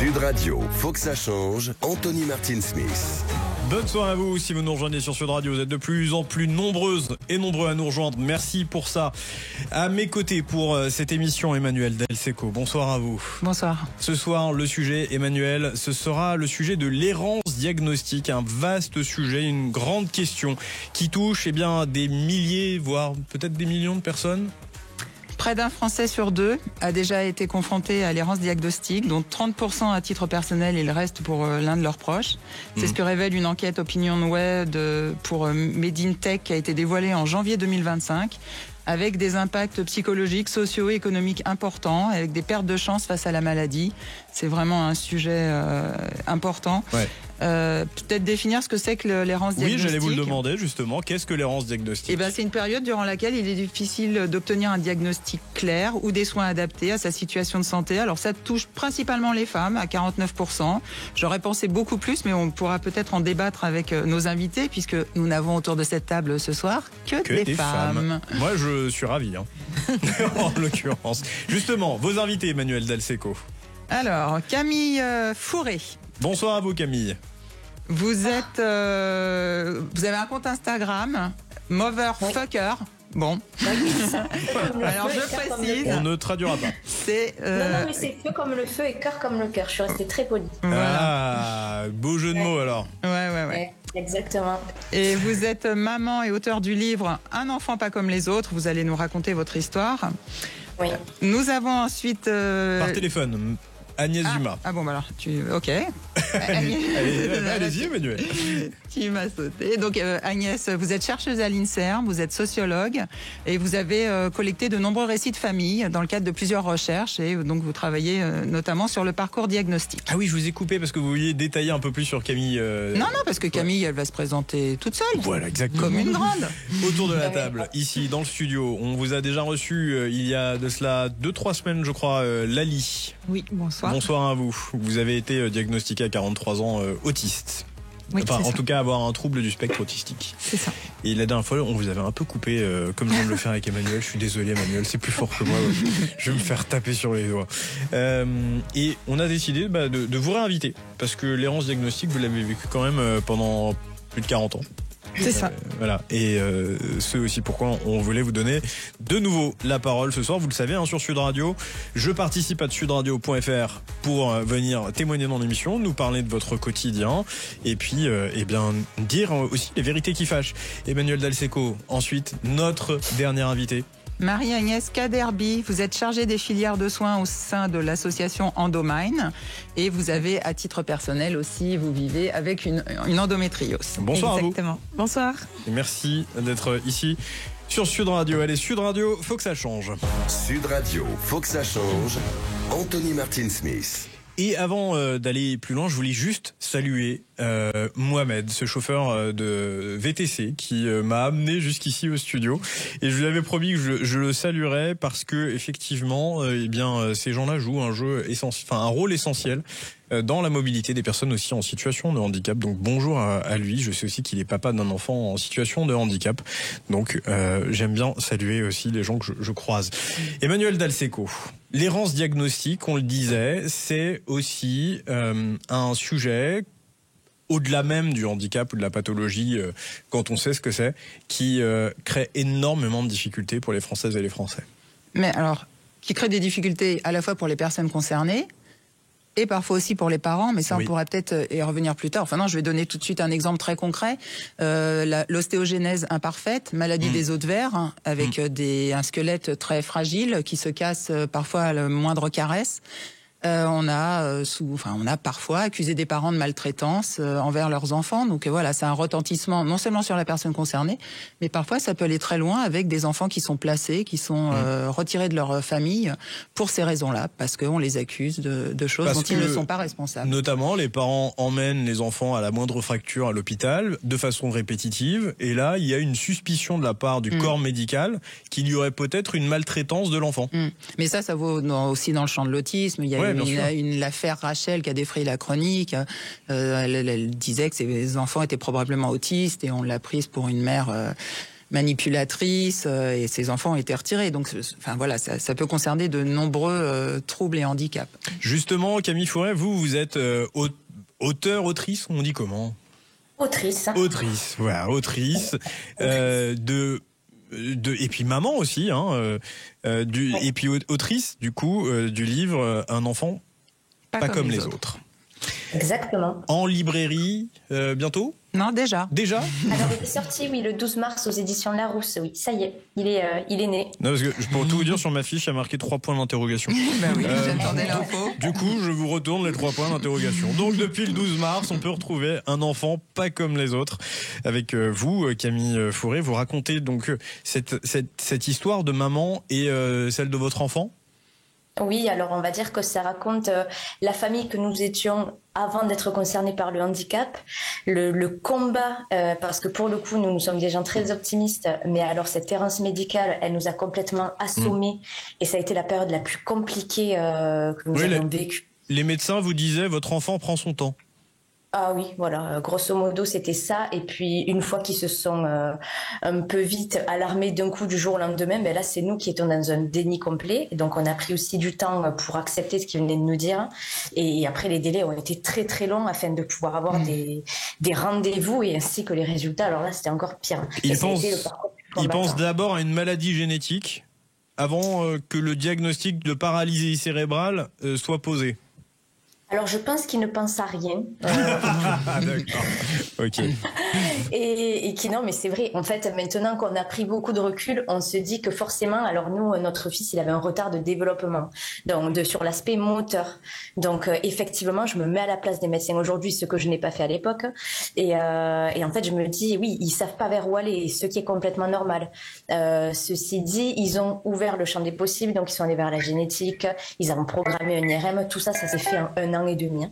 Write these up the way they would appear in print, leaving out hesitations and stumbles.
Sud Radio, faut que ça change. Anthony Martin Smith. Bonne soirée à vous, si vous nous rejoignez sur Sud Radio, vous êtes de plus en plus nombreuses et nombreux à nous rejoindre, merci pour ça. À mes côtés pour cette émission, Emmanuel Del Secco, bonsoir à vous. Bonsoir. Ce soir, le sujet, Emmanuel, ce sera le sujet de l'errance diagnostique, un vaste sujet, une grande question qui touche des milliers, voire peut-être des millions de personnes. Près d'un Français sur deux a déjà été confronté à l'errance diagnostique, dont 30% à titre personnel et le reste pour l'un de leurs proches. C'est ce que révèle une enquête OpinionWay pour Made in Tech qui a été dévoilée en janvier 2025, avec des impacts psychologiques, socio-économiques importants, avec des pertes de chance face à la maladie. C'est vraiment un sujet important. Ouais. Peut-être définir ce que c'est que l'errance diagnostique. Oui, j'allais vous le demander justement. Qu'est-ce que l'errance diagnostique ? C'est une période durant laquelle il est difficile d'obtenir un diagnostic clair ou des soins adaptés à sa situation de santé. Alors ça touche principalement les femmes à 49%. J'aurais pensé beaucoup plus, mais on pourra peut-être en débattre avec nos invités, puisque nous n'avons autour de cette table ce soir que des femmes. Moi, je suis ravi, en l'occurrence. Justement, vos invités, Emmanuel Del Secco. Alors, Camille Fourré. Bonsoir à vous, Camille. Vous êtes, vous avez un compte Instagram, Motherfucker. Bon. Alors je précise. On ne traduira pas. C'est. Non, mais c'est feu comme le feu et cœur comme le cœur. Je suis restée très polie. Voilà. Ah, beau jeu de mots alors. Ouais. Exactement. Et vous êtes maman et auteur du livre Un enfant pas comme les autres. Vous allez nous raconter votre histoire. Oui. Nous avons ensuite. Par téléphone. Agnès Dumas. Ah bon, alors, ok. Allez-y, Emmanuel. Tu m'as sauté. Donc, Agnès, vous êtes chercheuse à l'INSERM, vous êtes sociologue et vous avez collecté de nombreux récits de famille dans le cadre de plusieurs recherches et donc vous travaillez notamment sur le parcours diagnostique. Ah oui, je vous ai coupé parce que vous vouliez détailler un peu plus sur Camille. Non, parce que Camille, elle va se présenter toute seule. Voilà, exactement. Comme une grande. Autour de la table, ici, dans le studio, on vous a déjà reçu il y a de cela 2-3 semaines, je crois, Lali. Oui, bonsoir. Bonsoir à vous. Vous avez été diagnostiqué à 43 ans autiste. Oui, enfin, en ça. tout cas, avoir un trouble du spectre autistique. C'est ça. Et la dernière fois, on vous avait un peu coupé, comme je viens de le faire avec Emmanuel. Je suis désolé, Emmanuel, c'est plus fort que moi. Je vais me faire taper sur les doigts. Et on a décidé de vous réinviter. Parce que l'errance diagnostique, vous l'avez vécu quand même pendant plus de 40 ans. C'est ça. Voilà. Et c'est aussi pourquoi on voulait vous donner de nouveau la parole ce soir. Vous le savez, sur Sud Radio. Je participe à sudradio.fr pour venir témoigner dans l'émission, nous parler de votre quotidien et puis dire aussi les vérités qui fâchent. Emmanuel Del Secco, ensuite notre dernier invité. Marie-Agnès Kaderbi, vous êtes chargée des filières de soins au sein de l'association Endomine et vous avez à titre personnel aussi, vous vivez avec une endométriose. Bonsoir. Exactement. À vous. Bonsoir. Et merci d'être ici sur Sud Radio. Allez, Sud Radio, faut que ça change. Sud Radio, faut que ça change. Anthony Martin Smith. Et avant d'aller plus loin, je voulais juste saluer Mohamed, ce chauffeur de VTC qui m'a amené jusqu'ici au studio. Et je lui avais promis que je le saluerais parce que effectivement, ces gens-là jouent un rôle essentiel dans la mobilité des personnes aussi en situation de handicap. Donc bonjour à lui. Je sais aussi qu'il est papa d'un enfant en situation de handicap. Donc j'aime bien saluer aussi les gens que je croise. Emmanuel Del Secco. L'errance diagnostique, on le disait, c'est aussi un sujet au-delà même du handicap ou de la pathologie, quand on sait ce que c'est, qui crée énormément de difficultés pour les Françaises et les Français. Mais alors, qui crée des difficultés à la fois pour les personnes concernées et parfois aussi pour les parents, mais ça on pourra peut-être y revenir plus tard. Enfin non, je vais donner tout de suite un exemple très concret. L'ostéogenèse imparfaite, maladie des os de verre, avec un squelette très fragile qui se casse parfois à la moindre caresse. On a parfois accusé des parents de maltraitance envers leurs enfants. Donc voilà, c'est un retentissement non seulement sur la personne concernée, mais parfois ça peut aller très loin avec des enfants qui sont placés, qui sont retirés de leur famille pour ces raisons-là, parce qu'on les accuse de choses dont ils ne sont pas responsables. Notamment, les parents emmènent les enfants à la moindre fracture à l'hôpital de façon répétitive, et là, il y a une suspicion de la part du corps médical qu'il y aurait peut-être une maltraitance de l'enfant. Mais ça vaut aussi dans le champ de l'autisme. Il y a l'affaire Rachel qui a défrayé la chronique. Elle disait que ses enfants étaient probablement autistes et on l'a prise pour une mère manipulatrice et ses enfants ont été retirés. Donc, enfin voilà, ça peut concerner de nombreux troubles et handicaps. Justement, Camille Fouret, vous êtes auteur, autrice, on dit comment ? Autrice. Autrice, voilà, autrice. Et puis maman aussi, hein, et puis autrice du coup du livre Un enfant pas comme les autres. Exactement. En librairie bientôt ? Non, déjà. Déjà ? Alors il est sorti, oui, le 12 mars aux éditions Larousse, oui, ça y est, il est né. Non, parce que pour tout vous dire, sur ma fiche, il y a marqué 3 points d'interrogation. Ben oui, j'attendais l'info. Du coup, je vous retourne les 3 points d'interrogation. Donc depuis le 12 mars, on peut retrouver Un enfant pas comme les autres. Avec vous, Camille Fouret, vous racontez donc cette histoire de maman et celle de votre enfant ? Oui, alors on va dire que ça raconte la famille que nous étions avant d'être concernés par le handicap, le combat, parce que pour le coup, nous sommes des gens très optimistes, mais alors cette errance médicale, elle nous a complètement assommés, et ça a été la période la plus compliquée que nous avons vécue. Les médecins vous disaient, votre enfant prend son temps. Ah oui, voilà, grosso modo c'était ça. Et puis une fois qu'ils se sont un peu vite alarmés d'un coup du jour au lendemain, ben là c'est nous qui étions dans un déni complet. Et donc on a pris aussi du temps pour accepter ce qu'ils venaient de nous dire. Et après les délais ont été très très longs afin de pouvoir avoir des rendez-vous et ainsi que les résultats. Alors là c'était encore pire. Ils pensent d'abord à une maladie génétique avant que le diagnostic de paralysie cérébrale soit posé. Alors je pense qu'ils ne pensent à rien. D'accord. Ok. Et qui non, mais c'est vrai. En fait, maintenant qu'on a pris beaucoup de recul, on se dit que forcément, alors nous, notre fils, il avait un retard de développement, donc sur l'aspect moteur. Donc effectivement, je me mets à la place des médecins aujourd'hui, ce que je n'ai pas fait à l'époque. Et en fait, je me dis, oui, ils savent pas vers où aller, ce qui est complètement normal. Ceci dit, ils ont ouvert le champ des possibles, donc ils sont allés vers la génétique, ils ont programmé un IRM, tout ça, ça s'est fait en 1 an et demi.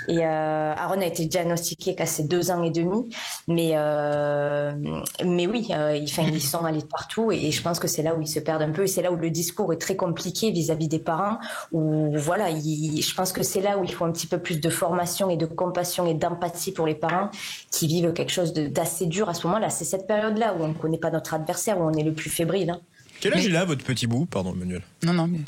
Et Aaron a été diagnostiqué qu'à ses 2 ans et demi, mais oui, ils sont allés partout, et je pense que c'est là où ils se perdent un peu, et c'est là où le discours est très compliqué vis-à-vis des parents, où voilà, je pense que c'est là où il faut un petit peu plus de formation et de compassion et d'empathie pour les parents qui vivent quelque chose d'assez dur à ce moment-là. C'est cette période-là où on ne connaît pas notre adversaire, où on est le plus fébrile. Hein. Quel âge il a, votre petit bout ? Pardon, Emmanuel. Non, mais...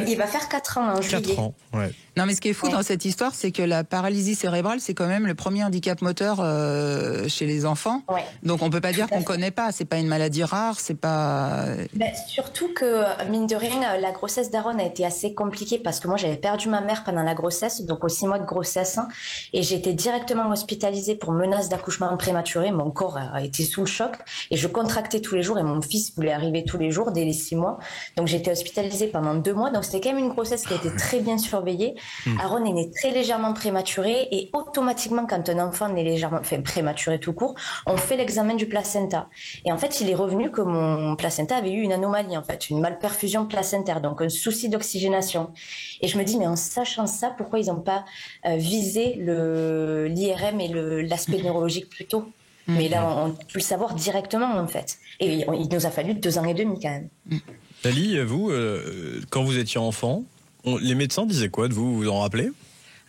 il va faire 4 ans en juillet. 4 ans, ouais. Non, mais ce qui est fou dans cette histoire, c'est que la paralysie cérébrale, c'est quand même le premier handicap moteur chez les enfants. Ouais. Donc on peut pas dire qu'on connaît pas. C'est pas une maladie rare, c'est pas. Surtout que mine de rien, la grossesse d'Aaron a été assez compliquée parce que moi j'avais perdu ma mère pendant la grossesse, donc aux 6 mois de grossesse, et j'ai été directement hospitalisée pour menace d'accouchement prématuré. Mon corps a été sous le choc et je contractais tous les jours, et mon fils voulait arriver tous les jours dès les 6 mois. Donc j'ai été hospitalisée pendant 2 mois. Donc c'était quand même une grossesse qui a été très bien surveillée. Aaron est né très légèrement prématuré, et automatiquement quand un enfant naît légèrement, prématuré tout court, on fait l'examen du placenta. Et en fait, il est revenu que mon placenta avait eu une anomalie, en fait, une malperfusion placentaire, donc un souci d'oxygénation. Et je me dis, mais en sachant ça, pourquoi ils n'ont pas visé l'IRM et l'aspect neurologique plus tôt ? Mais là, on peut le savoir directement, en fait. Et il nous a fallu 2 ans et demi, quand même. Dali, vous, quand vous étiez enfant, les médecins disaient quoi de vous ? Vous vous en rappelez ?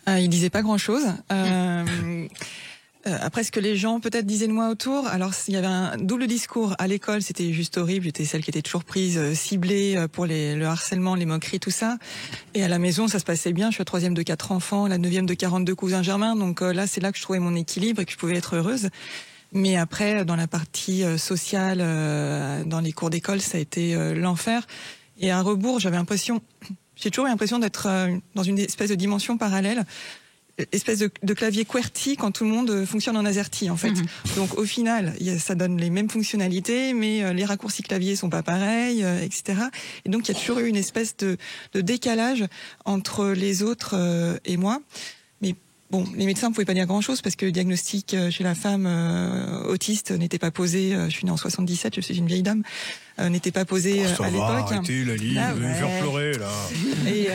Ils disaient pas grand-chose. Après, ce que les gens peut-être disaient de moi autour, alors il y avait un double discours. À l'école, c'était juste horrible. J'étais celle qui était toujours prise, ciblée pour le harcèlement, les moqueries, tout ça. Et à la maison, ça se passait bien. Je suis la 3e de 4 enfants, la 9e de 42 cousins germains. Donc là, c'est là que je trouvais mon équilibre et que je pouvais être heureuse. Mais après, dans la partie sociale, dans les cours d'école, ça a été l'enfer. Et à rebours, j'ai toujours eu l'impression d'être dans une espèce de dimension parallèle, espèce de clavier QWERTY quand tout le monde fonctionne en AZERTY, en fait. Donc au final, ça donne les mêmes fonctionnalités, mais les raccourcis clavier sont pas pareils, etc. Et donc il y a toujours eu une espèce de décalage entre les autres et moi. Mais bon, les médecins ne pouvaient pas dire grand-chose parce que le diagnostic chez la femme autiste n'était pas posé. Je suis née en 77, je suis une vieille dame. N'était pas posé à l'époque. Arrêtez, Lali, vous allez me faire pleurer là. Et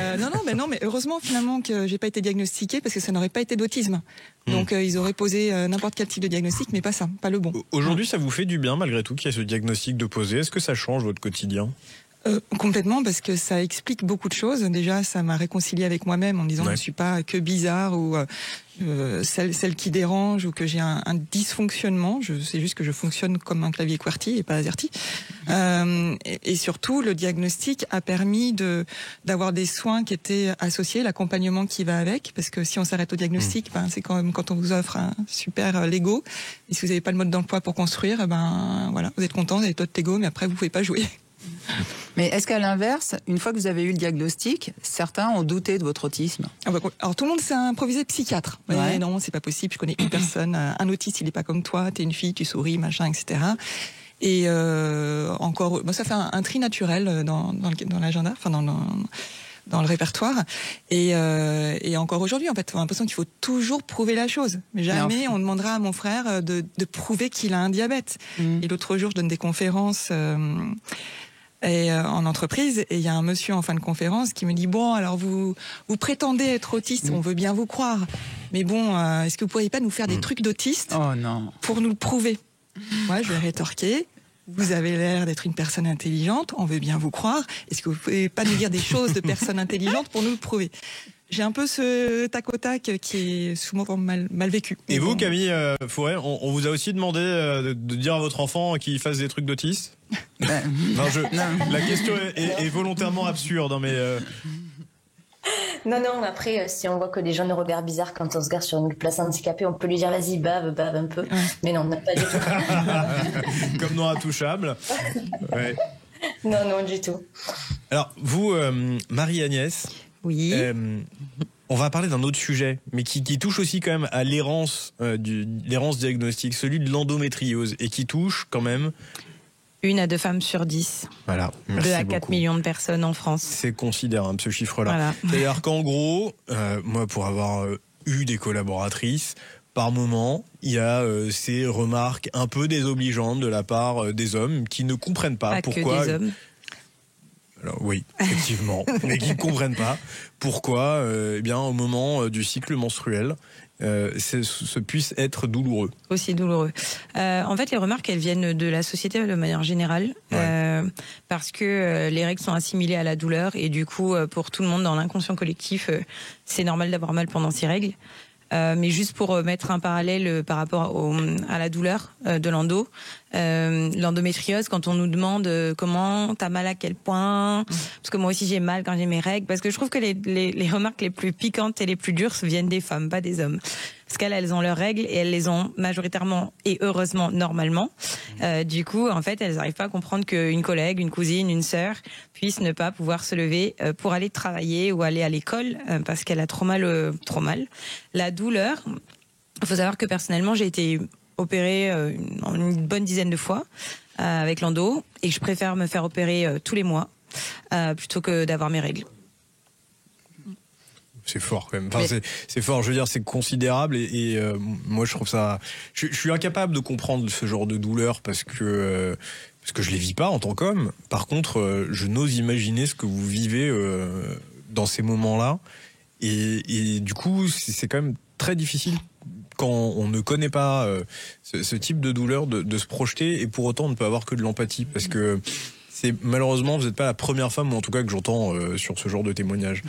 non, mais heureusement finalement que j'ai pas été diagnostiquée parce que ça n'aurait pas été d'autisme. Donc ils auraient posé n'importe quel type de diagnostic, mais pas ça, pas le bon. Aujourd'hui, ça vous fait du bien malgré tout qu'il y ait ce diagnostic de posé. Est-ce que ça change votre quotidien ? Complètement, parce que ça explique beaucoup de choses. Déjà, ça m'a réconcilié avec moi-même en me disant que je ne suis pas que bizarre ou celle qui dérange ou que j'ai un dysfonctionnement. C'est juste que je fonctionne comme un clavier QWERTY et pas AZERTY. Et surtout, le diagnostic a permis d'avoir des soins qui étaient associés, l'accompagnement qui va avec, parce que si on s'arrête au diagnostic, c'est quand même quand on vous offre un super Lego. Et si vous n'avez pas le mode d'emploi pour construire, voilà, vous êtes content, vous avez votre Lego, mais après vous pouvez pas jouer. Mais est-ce qu'à l'inverse, une fois que vous avez eu le diagnostic, certains ont douté de votre autisme? Alors tout le monde s'est improvisé psychiatre. Ouais. Non, c'est pas possible, je connais une personne, un autiste, il est pas comme toi, t'es une fille, tu souris, machin, etc. Et encore, ça fait un tri naturel dans l'agenda, enfin dans le répertoire. Et encore aujourd'hui, en fait, on a l'impression qu'il faut toujours prouver la chose. Mais jamais on demandera à mon frère de prouver qu'il a un diabète. Et l'autre jour, je donne des conférences en entreprise, et il y a un monsieur en fin de conférence qui me dit: bon, alors vous prétendez être autiste, on veut bien vous croire, mais bon, est-ce que vous pourriez pas nous faire des trucs d'autiste pour nous le prouver? Moi, je vais rétorquer: vous avez l'air d'être une personne intelligente, on veut bien vous croire, est-ce que vous pouvez pas nous dire des choses de personnes intelligentes pour nous le prouver? J'ai un peu ce tac au tac qui est souvent mal vécu. Et vous, Camille Fauré, on vous a aussi demandé de dire à votre enfant qu'il fasse des trucs d'autiste? La question est volontairement absurde, mais... Non, après, si on voit que les gens nous regardent bizarre quand on se gare sur une place handicapée, on peut lui dire: vas-y, bave un peu. Mais non, pas du tout. Comme dans Intouchable. Ouais. Non, du tout. Alors, vous, Marie-Agnès... Oui. On va parler d'un autre sujet, mais qui touche aussi quand même à l'errance diagnostique, celui de l'endométriose, et qui touche quand même 1 à 2 femmes sur 10. Voilà. Merci 2 à 4 beaucoup. millions de personnes en France. C'est considérable, ce chiffre-là. Voilà. C'est-à-dire qu'en gros, moi, pour avoir eu des collaboratrices, par moment, il y a ces remarques un peu désobligeantes de la part des hommes qui ne comprennent pas pourquoi... que des hommes. Alors, oui, effectivement, mais qui ne comprennent pas pourquoi, au moment du cycle menstruel, ce puisse être douloureux. Aussi douloureux. En fait, les remarques, elles viennent de la société de manière générale, parce que les règles sont assimilées à la douleur, et du coup, pour tout le monde dans l'inconscient collectif, c'est normal d'avoir mal pendant ces règles. Mais juste pour mettre un parallèle par rapport à la douleur de l'endo, l'endométriose, quand on nous demande comment t'as mal à quel point, parce que moi aussi j'ai mal quand j'ai mes règles, parce que je trouve que les remarques les plus piquantes et les plus dures viennent des femmes, pas des hommes. Parce qu'elles ont leurs règles, et elles les ont majoritairement et heureusement normalement. Du coup, en fait, elles n'arrivent pas à comprendre qu'une collègue, une cousine, une sœur puisse ne pas pouvoir se lever pour aller travailler ou aller à l'école parce qu'elle a trop mal. La douleur, il faut savoir que personnellement, j'ai été opérée une bonne dizaine de fois avec l'endo, et je préfère me faire opérer tous les mois plutôt que d'avoir mes règles. C'est fort quand même. Enfin, c'est fort. Je veux dire, c'est considérable, et moi je trouve ça. Je suis incapable de comprendre ce genre de douleur parce que je les vis pas en tant qu'homme. Par contre, je n'ose imaginer ce que vous vivez dans ces moments-là, et du coup, c'est quand même très difficile quand on ne connaît pas ce type de douleur de se projeter, et pour autant on ne peut avoir que de l'empathie, parce que malheureusement vous n'êtes pas la première femme, ou en tout cas que j'entends sur ce genre de témoignage.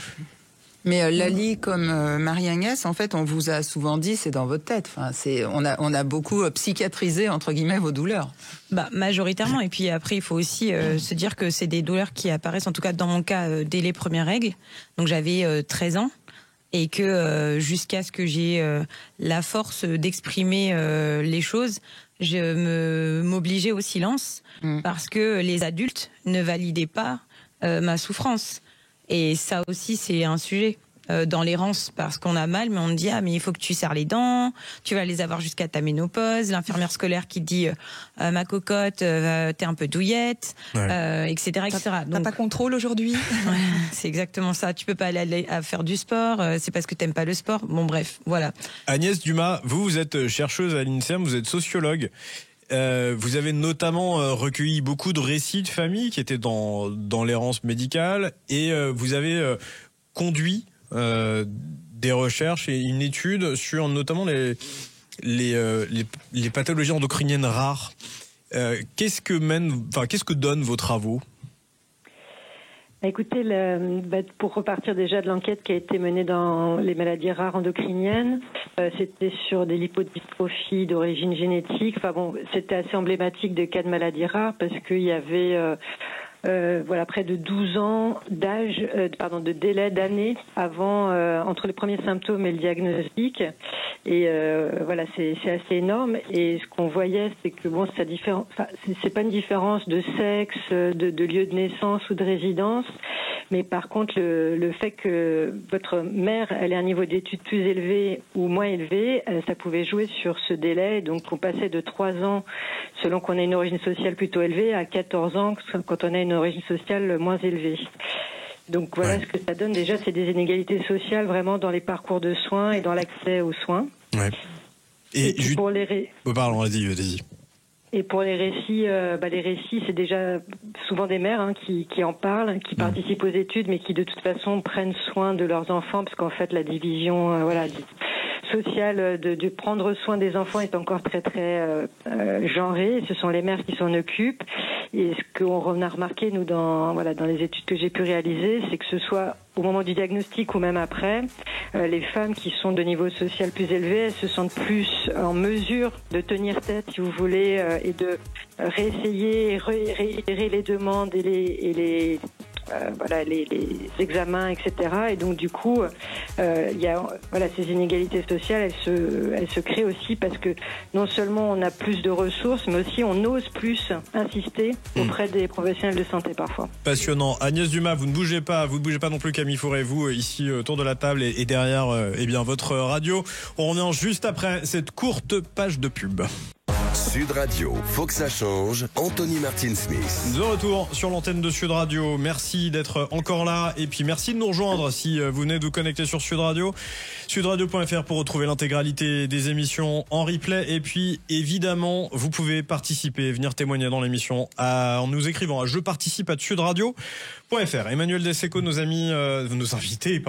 Mais Lali, comme Marie-Agnès, en fait, on vous a souvent dit, c'est dans votre tête. Enfin, on a beaucoup psychiatrisé, entre guillemets, vos douleurs. Majoritairement. Et puis après, il faut aussi se dire que c'est des douleurs qui apparaissent, en tout cas dans mon cas, dès les premières règles. Donc j'avais 13 ans. Et que jusqu'à ce que j'ai la force d'exprimer les choses, je m'obligeais au silence, parce que les adultes ne validaient pas ma souffrance. Et ça aussi, c'est un sujet dans l'errance, parce qu'on a mal, mais on te dit: ah, mais il faut que tu serres les dents, tu vas les avoir jusqu'à ta ménopause. L'infirmière scolaire qui te dit ma cocotte, t'es un peu douillette, etc., etc. T'as pas contrôle aujourd'hui. Ouais, c'est exactement ça. Tu peux pas aller à faire du sport, c'est parce que t'aimes pas le sport. Bon, bref, voilà. Agnès Dumas, vous êtes chercheuse à l'INSERM, vous êtes sociologue. Vous avez notamment recueilli beaucoup de récits de familles qui étaient dans l'errance médicale, et vous avez conduit des recherches et une étude sur notamment les pathologies endocriniennes rares. Qu'est-ce que donnent vos travaux ? Écoutez, pour repartir déjà de l'enquête qui a été menée dans les maladies rares endocriniennes, c'était sur des lipodystrophies d'origine génétique. Enfin bon, c'était assez emblématique des cas de maladies rares parce qu'il y avait près de 12 ans de délai d'années avant entre les premiers symptômes et le diagnostic. Et c'est assez énorme. Et ce qu'on voyait, c'est que bon, c'est pas une différence de sexe, de lieu de naissance ou de résidence. Mais par contre, le fait que votre mère elle ait un niveau d'études plus élevé ou moins élevé, ça pouvait jouer sur ce délai. Donc, on passait de 3 ans, selon qu'on a une origine sociale plutôt élevée, à 14 ans quand on a une origine sociale moins élevée. Donc voilà ce que ça donne. Déjà, c'est des inégalités sociales vraiment dans les parcours de soins et dans l'accès aux soins. Ouais. Et pour les pardon, vas-y. Et pour les récits, c'est déjà souvent des mères qui en parlent, qui participent aux études, mais qui de toute façon prennent soin de leurs enfants, parce qu'en fait la division sociale de prendre soin des enfants est encore très très genrée. Ce sont les mères qui s'en occupent. Et ce qu'on a remarqué nous dans les études que j'ai pu réaliser, c'est que ce soit au moment du diagnostic ou même après, les femmes qui sont de niveau social plus élevé, elles se sentent plus en mesure de tenir tête, si vous voulez, et de réessayer, réitérer les demandes et les examens, etc. Et donc du coup, il y a ces inégalités sociales, elles se créent aussi parce que non seulement on a plus de ressources, mais aussi on ose plus insister auprès des professionnels de santé parfois. Passionnant. Agnès Dumas, vous ne bougez pas non plus, Camille Fourré, vous ici autour de la table et derrière votre radio. On revient juste après cette courte page de pub. Sud Radio, faut que ça change. Anthony Martin-Smith. De retour sur l'antenne de Sud Radio. Merci d'être encore là et puis merci de nous rejoindre si vous venez de vous connecter sur Sud Radio. Sudradio.fr pour retrouver l'intégralité des émissions en replay et puis évidemment vous pouvez participer, venir témoigner dans l'émission en nous écrivant à jeparticipe@sudradio.fr. Emmanuel Desseco, nos invités,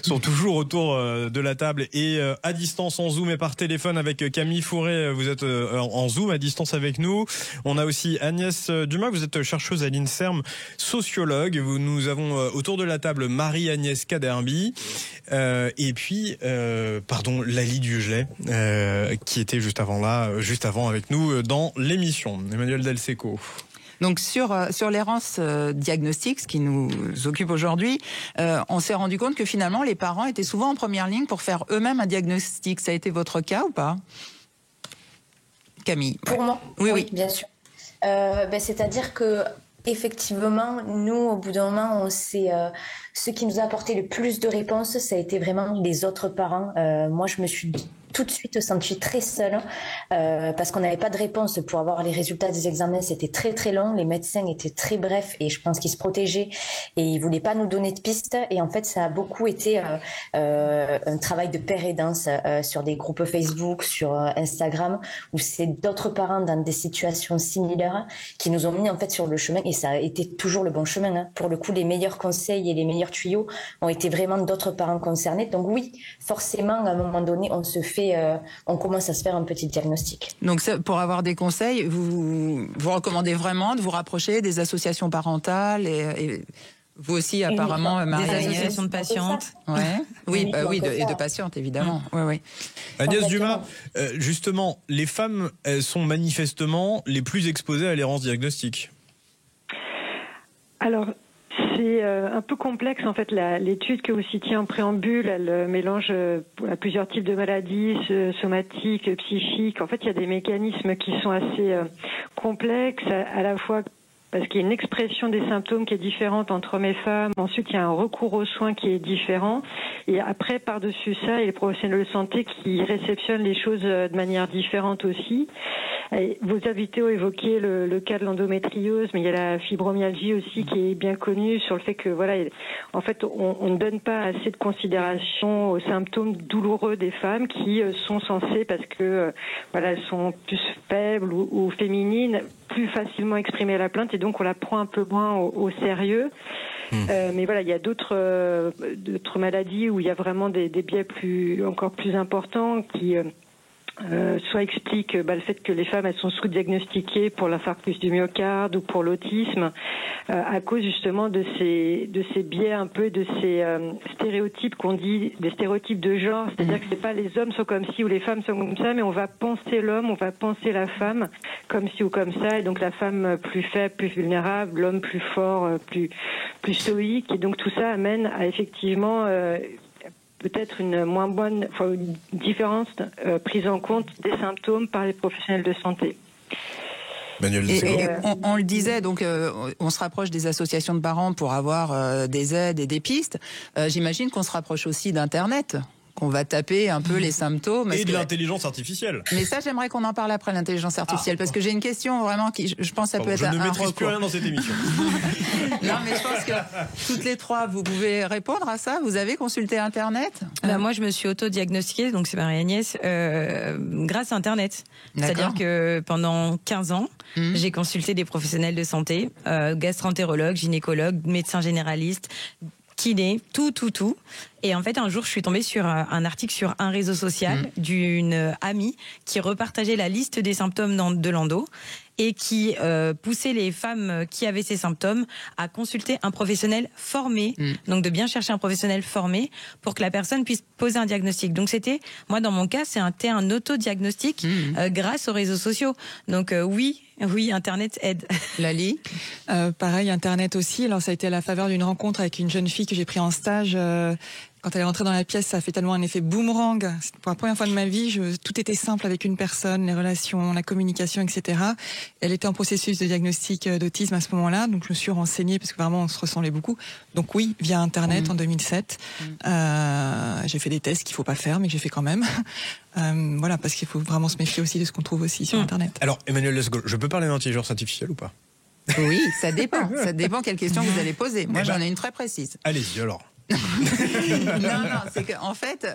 sont toujours autour de la table et à distance en Zoom et par téléphone avec Camille Fourré. Vous êtes en Zoom à distance avec nous. On a aussi Agnès Dumas, vous êtes chercheuse à l'INSERM, sociologue. Nous avons autour de la table Marie-Agnès Caderby et puis Laly Dugelet qui était juste avant avec nous dans l'émission. Emmanuel Desseco. Donc sur l'errance diagnostique, ce qui nous occupe aujourd'hui, on s'est rendu compte que finalement les parents étaient souvent en première ligne pour faire eux-mêmes un diagnostic. Ça a été votre cas ou pas, Camille? Pour moi, oui, bien sûr. C'est-à-dire que effectivement, nous, au bout d'un moment, ce qui nous a apporté le plus de réponses, ça a été vraiment les autres parents. Moi, je me suis tout de suite sentie très seule parce qu'on n'avait pas de réponse pour avoir les résultats des examens. C'était très très long, les médecins étaient très brefs et je pense qu'ils se protégeaient et ils voulaient pas nous donner de pistes. Et en fait, ça a beaucoup été un travail de père aidance sur des groupes Facebook, sur Instagram, où c'est d'autres parents dans des situations similaires qui nous ont mis en fait sur le chemin et ça a été toujours le bon chemin. Pour le coup, les meilleurs conseils et les meilleurs tuyaux ont été vraiment d'autres parents concernés. Donc oui, forcément, à un moment donné, on commence à se faire un petit diagnostic. Donc pour avoir des conseils, vous recommandez vraiment de vous rapprocher des associations parentales et vous aussi apparemment, Marie. Des associations de patientes. Ouais. Oui, et de patientes évidemment. Oui. Agnès Dumas, justement, les femmes elles sont manifestement les plus exposées à l'errance diagnostique. Alors, c'est un peu complexe en fait. L'étude que vous citiez en préambule, elle mélange plusieurs types de maladies somatiques, psychiques. En fait, il y a des mécanismes qui sont assez complexes, à la fois parce qu'il y a une expression des symptômes qui est différente entre hommes et femmes. Ensuite, il y a un recours aux soins qui est différent. Et après, par-dessus ça, il y a les professionnels de santé qui réceptionnent les choses de manière différente aussi. Et vos invités ont évoqué le cas de l'endométriose, mais il y a la fibromyalgie aussi qui est bien connue sur le fait que en fait, on ne donne pas assez de considération aux symptômes douloureux des femmes qui sont censées, parce que elles sont plus faibles ou féminines, plus facilement exprimer à la plainte et donc on la prend un peu moins au sérieux. Mais il y a d'autres maladies où il y a vraiment des biais encore plus importants qui soit explique le fait que les femmes elles sont sous-diagnostiquées pour l'infarctus du myocarde ou pour l'autisme à cause justement de ces biais un peu, de ces stéréotypes qu'on dit, des stéréotypes de genre, c'est-à-dire que c'est pas les hommes sont comme ci ou les femmes sont comme ça, mais on va penser l'homme, on va penser la femme comme ci ou comme ça, et donc la femme plus faible, plus vulnérable, l'homme plus fort, plus stoïque, et donc tout ça amène à effectivement peut-être une moins bonne, une différence prise en compte des symptômes par les professionnels de santé. On le disait, donc on se rapproche des associations de parents pour avoir des aides et des pistes. J'imagine qu'on se rapproche aussi d'Internet, qu'on va taper un peu les symptômes. Et de l'intelligence artificielle. Mais ça, j'aimerais qu'on en parle après, l'intelligence artificielle, parce que j'ai une question vraiment qui, je pense, ça peut être un recours. Je ne maîtrise plus rien dans cette émission. Non, mais je pense que toutes les trois, vous pouvez répondre à ça. Vous avez consulté Internet ? Moi, je me suis auto-diagnostiquée, donc c'est Marie-Agnès, grâce à Internet. C'est-à-dire que pendant 15 ans, j'ai consulté des professionnels de santé, gastro-entérologues, gynécologues, médecins généralistes, kiné, tout. Et en fait, un jour, je suis tombée sur un article sur un réseau social d'une amie qui repartageait la liste des symptômes de l'endo et qui poussait les femmes qui avaient ces symptômes à consulter un professionnel formé, donc de bien chercher un professionnel formé pour que la personne puisse poser un diagnostic. Donc c'était, moi dans mon cas, c'était un auto-diagnostic grâce aux réseaux sociaux. Donc oui, Internet aide. Lali, pareil, Internet aussi. Alors ça a été à la faveur d'une rencontre avec une jeune fille que j'ai pris en stage. Quand elle est rentrée dans la pièce, ça a fait tellement un effet boomerang. Pour la première fois de ma vie, tout était simple avec une personne, les relations, la communication, etc. Elle était en processus de diagnostic d'autisme à ce moment-là, donc je me suis renseignée parce que vraiment on se ressemblait beaucoup. Donc oui, via Internet en 2007, j'ai fait des tests qu'il faut pas faire, mais que j'ai fait quand même. Voilà, parce qu'il faut vraiment se méfier aussi de ce qu'on trouve aussi sur Internet. Alors Emmanuel Lesgault, je peux parler d'intelligence artificielle ou pas ? Oui, ça dépend. Ça dépend quelle question vous allez poser. Moi, j'en ai une très précise. Allez-y alors. Non, c'est qu'en fait,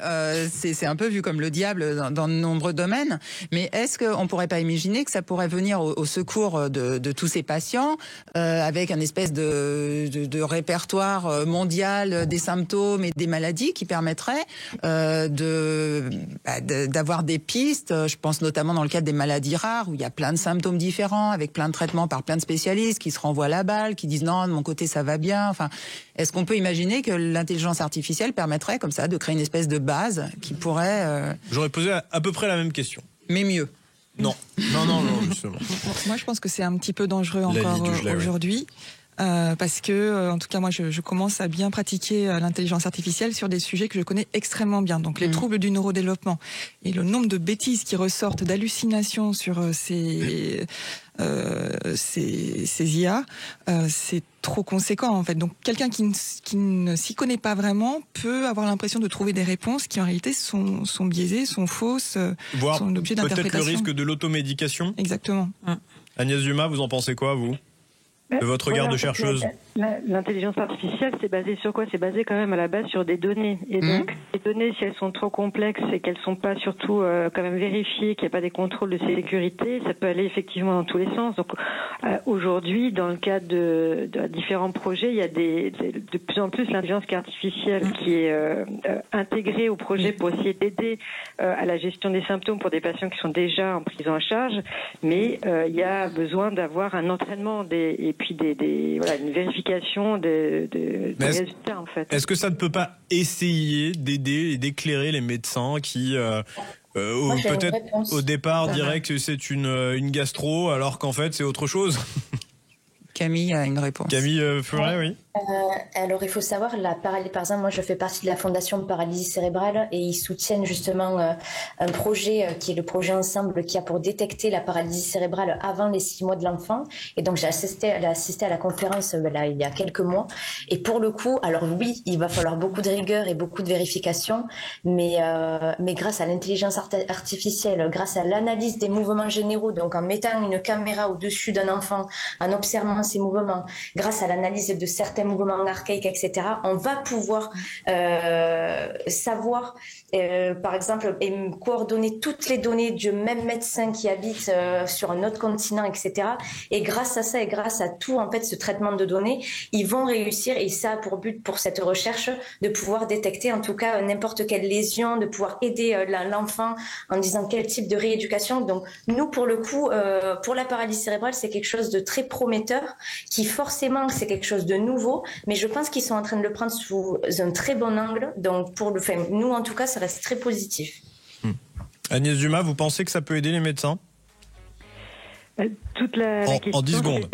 c'est un peu vu comme le diable dans de nombreux domaines. Mais est-ce qu'on pourrait pas imaginer que ça pourrait venir au secours de tous ces patients avec un espèce de répertoire mondial des symptômes et des maladies qui permettrait d'avoir des pistes. Je pense notamment dans le cadre des maladies rares où il y a plein de symptômes différents avec plein de traitements par plein de spécialistes qui se renvoient la balle, qui disent non, de mon côté ça va bien. Enfin, est-ce qu'on peut imaginer que l'intelligence artificielle permettrait comme ça de créer une espèce de base qui pourrait... J'aurais posé à peu près la même question. Mais mieux. Non, justement. Moi, je pense que c'est un petit peu dangereux encore aujourd'hui. Parce que, en tout cas, moi, je commence à bien pratiquer l'intelligence artificielle sur des sujets que je connais extrêmement bien. Donc, les troubles du neurodéveloppement et le nombre de bêtises qui ressortent, d'hallucinations sur ces IA, c'est trop conséquent en fait. Donc quelqu'un qui ne s'y connaît pas vraiment peut avoir l'impression de trouver des réponses qui en réalité sont biaisées, sont fausses, voire sont l'objet d'interprétation. Peut-être le risque de l'automédication. Exactement. Agnès Dumas, vous en pensez quoi, vous, de votre regard de chercheuse? L'intelligence artificielle, c'est basé sur quoi? C'est basé quand même à la base sur des données. Et donc, les données, si elles sont trop complexes et qu'elles sont pas surtout quand même vérifiées, qu'il n'y a pas des contrôles de sécurité, ça peut aller effectivement dans tous les sens. Donc, aujourd'hui, dans le cadre de différents projets, il y a de plus en plus l'intelligence artificielle qui est intégrée au projet pour essayer d'aider à la gestion des symptômes pour des patients qui sont déjà en prise en charge. Mais il y a besoin d'avoir un entraînement et puis une vérification des résultats en fait. Est-ce que ça ne peut pas essayer d'aider et d'éclairer les médecins qui peut-être au départ diraient que c'est une gastro alors qu'en fait c'est autre chose? Camille a une réponse. Camille Furet, oui. Alors, il faut savoir, par exemple, moi, je fais partie de la Fondation de paralysie cérébrale et ils soutiennent justement un projet qui est le projet Ensemble qui a pour détecter la paralysie cérébrale avant les 6 mois de l'enfant. Et donc, j'ai assisté à la conférence il y a quelques mois. Et pour le coup, alors oui, il va falloir beaucoup de rigueur et beaucoup de vérification, mais grâce à l'intelligence artificielle, grâce à l'analyse des mouvements généraux, donc en mettant une caméra au-dessus d'un enfant, en observant ses mouvements, grâce à l'analyse de certains certains mouvements archaïques, etc., on va pouvoir savoir, par exemple, et coordonner toutes les données du même médecin qui habite sur un autre continent, etc. Et grâce à ça et grâce à tout, en fait, ce traitement de données, ils vont réussir, et ça a pour but pour cette recherche, de pouvoir détecter en tout cas n'importe quelle lésion, de pouvoir aider l'enfant en disant quel type de rééducation. Donc nous, pour le coup, pour la paralysie cérébrale, c'est quelque chose de très prometteur, qui forcément c'est quelque chose de nouveau, mais je pense qu'ils sont en train de le prendre sous un très bon angle. Donc nous en tout cas, ça reste très positif. Agnès Dumas, vous pensez que ça peut aider les médecins ? Toute la question, en 10 secondes.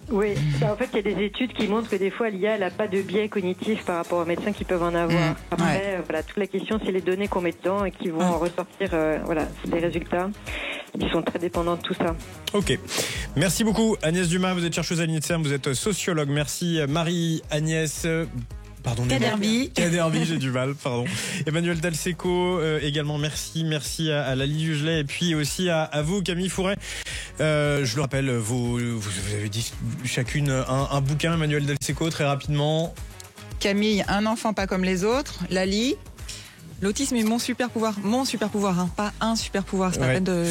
Oui, en fait, il y a des études qui montrent que des fois, l'IA n'a pas de biais cognitif par rapport aux médecins qui peuvent en avoir. Après, voilà, toute la question, c'est les données qu'on met dedans et qui vont en ressortir des résultats qui sont très dépendants de tout ça. Ok. Merci beaucoup, Agnès Dumas. Vous êtes chercheuse à l'INSERM, vous êtes sociologue. Merci, Marie-Agnès. Pardon, Caderby, j'ai du mal, pardon. Emmanuel Dalseco, également merci à Lali Hugelet et puis aussi à vous, Camille Fouret. Je le rappelle, vous avez dit chacune un bouquin, Emmanuel Dalseco, très rapidement. Camille, Un enfant pas comme les autres. Lali, L'autisme est mon super pouvoir, hein, pas un super pouvoir. C'est pas peine de.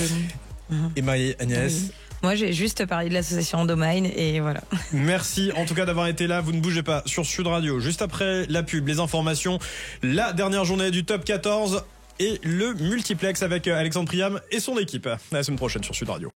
Et Marie-Agnès. Oui. Moi, j'ai juste parlé de l'association Endomind et voilà. Merci en tout cas d'avoir été là. Vous ne bougez pas sur Sud Radio. Juste après la pub, les informations, la dernière journée du Top 14 et le multiplex avec Alexandre Priam et son équipe. À la semaine prochaine sur Sud Radio.